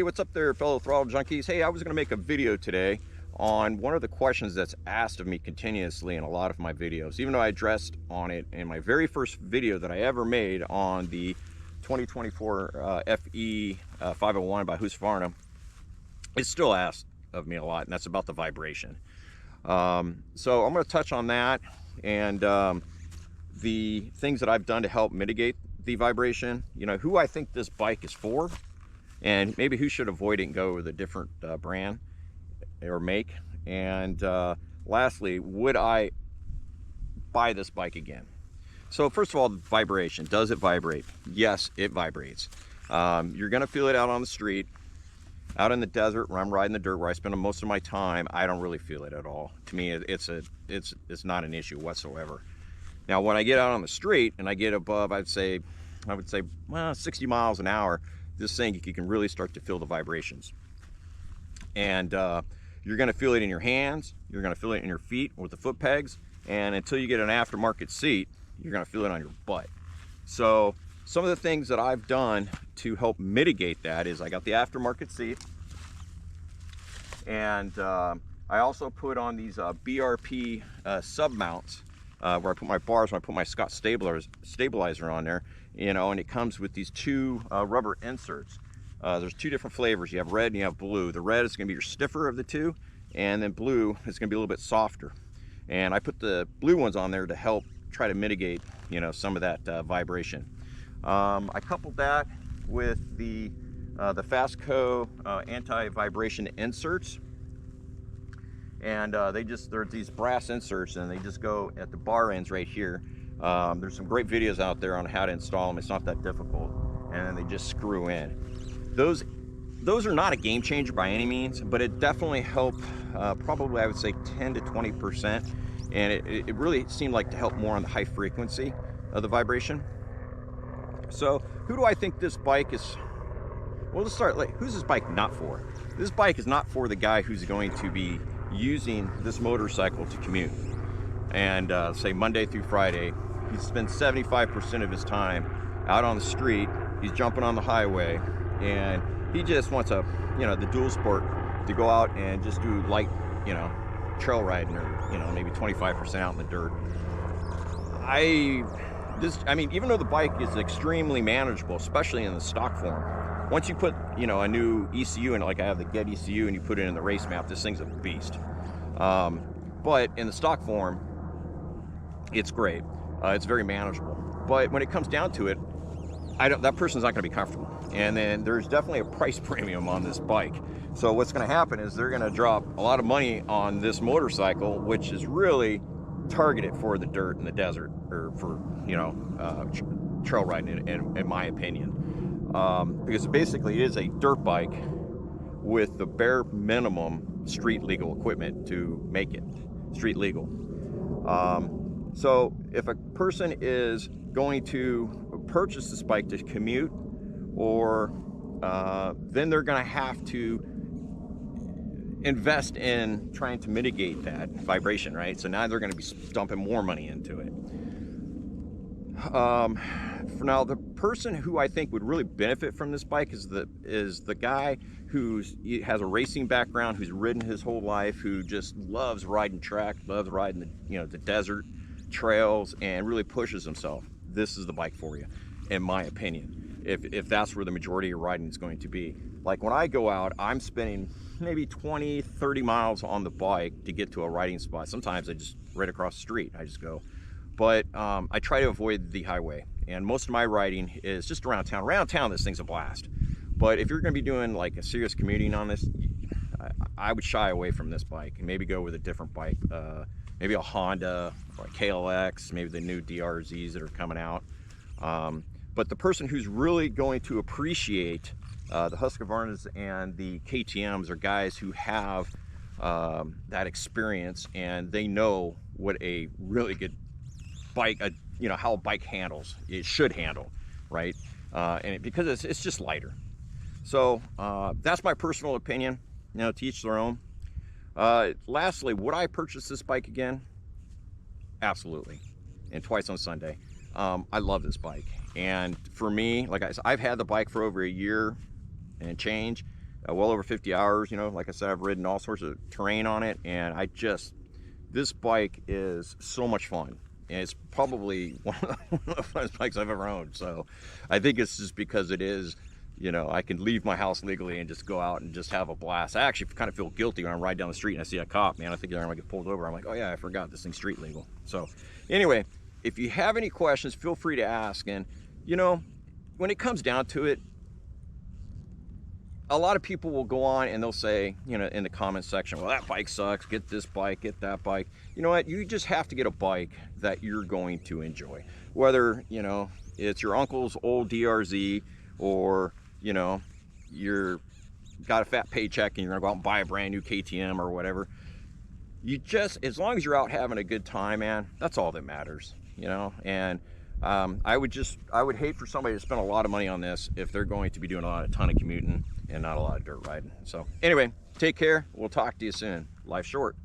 what's up there, fellow throttle junkies? Hey, I was going to make a video today on one of the questions that's asked of me continuously in a lot of my videos, even though I addressed on it in my very first video that I ever made on the 2024 FE501 by Husqvarna. It's still asked of me a lot, and that's about the vibration. So I'm going to touch on that and the things that I've done to help mitigate the vibration, you know, who I think this bike is for, and maybe who should avoid it and go with a different brand or make. And lastly, would I buy this bike again? So first of all, vibration. Does it vibrate? Yes, it vibrates. You're gonna feel it out on the street. Out in the desert where I'm riding the dirt, where I spend most of my time, I don't really feel it at all. To me, it's not an issue whatsoever. Now, when I get out on the street and I get above, I would say, well, 60 miles an hour, this thing, you can really start to feel the vibrations. And you're gonna feel it in your hands, you're gonna feel it in your feet with the foot pegs, and until you get an aftermarket seat, you're gonna feel it on your butt. So some of the things that I've done to help mitigate that is I got the aftermarket seat, and I also put on these BRP sub mounts where I put my bars, when I put my Scott stabilizer on there, you know, and it comes with these two rubber inserts. There's two different flavors. You have red and you have blue. The red is going to be your stiffer of the two, and then blue is going to be a little bit softer. And I put the blue ones on there to help try to mitigate, you know, some of that vibration. I coupled that with the Fastco anti-vibration inserts, and they're these brass inserts, and they just go at the bar ends right here. There's some great videos out there on how to install them. It's not that difficult, and then they just screw in. Those are not a game changer by any means, but it definitely helped, probably I would say 10 to 20%, and it really seemed like to help more on the high frequency of the vibration. So who do I think this bike is? Well, let's start, like, who's this bike not for? This bike is not for the guy who's going to be using this motorcycle to commute, and say Monday through Friday, he spends 75% of his time out on the street. He's jumping on the highway, and he just wants a, you know, the dual sport to go out and just do light, you know, trail riding, or, you know, maybe 25% out in the dirt. I mean, even though the bike is extremely manageable, especially in the stock form, once you put, you know, a new ECU in it, like I have the Get ECU, and you put it in the race map, this thing's a beast. But in the stock form, it's great. It's very manageable. But when it comes down to it, that person's not going to be comfortable. And then there's definitely a price premium on this bike. So what's going to happen is they're going to drop a lot of money on this motorcycle, which is really targeted for the dirt and the desert, or for, you know, trail riding, in my opinion. Because basically it is a dirt bike with the bare minimum street legal equipment to make it street legal. So if a person is going to purchase this bike to commute, or then they're going to have to invest in trying to mitigate that vibration, right? So now they're going to be dumping more money into it. For now, the person who I think would really benefit from this bike is the guy who has a racing background, who's ridden his whole life, who just loves riding track, loves riding the, you know, the desert trails, and really pushes himself. This is the bike for you, in my opinion, if that's where the majority of your riding is going to be. Like when I go out, I'm spending maybe 20, 30 miles on the bike to get to a riding spot. Sometimes I just right across the street, I just go. But I try to avoid the highway, and most of my riding is just around town. Around town, this thing's a blast. But if you're going to be doing like a serious commuting on this, I would shy away from this bike and maybe go with a different bike, maybe a Honda or a KLX, maybe the new DRZs that are coming out. But the person who's really going to appreciate the Husqvarnas and the KTMs are guys who have that experience, and they know what a really good bike, you know, how a bike handles, it should handle, right? Because it's just lighter. So that's my personal opinion, you know, to each their own. Lastly, would I purchase this bike again? Absolutely, and twice on Sunday. I love this bike, and for me, like I said, I've had the bike for over a year and change. well over 50 hours. You know, like I said, I've ridden all sorts of terrain on it, and this bike is so much fun. And it's probably one of the funnest bikes I've ever owned. So I think it's just because it is, you know, I can leave my house legally and just go out and just have a blast. I actually kind of feel guilty when I ride down the street and I see a cop, man. I think they're gonna get pulled over. I'm like, oh yeah, I forgot this thing's street legal. So anyway, if you have any questions, feel free to ask. And you know, when it comes down to it, a lot of people will go on and they'll say, you know, in the comment section, well, that bike sucks, get this bike, get that bike. You know what, you just have to get a bike that you're going to enjoy. Whether, you know, it's your uncle's old DRZ, or, you know, you're got a fat paycheck and you're gonna go out and buy a brand new KTM or whatever. You just, as long as you're out having a good time, man, that's all that matters, you know. And I would hate for somebody to spend a lot of money on this if they're going to be doing a ton of commuting and not a lot of dirt riding. So anyway, take care. We'll talk to you soon. Life's short.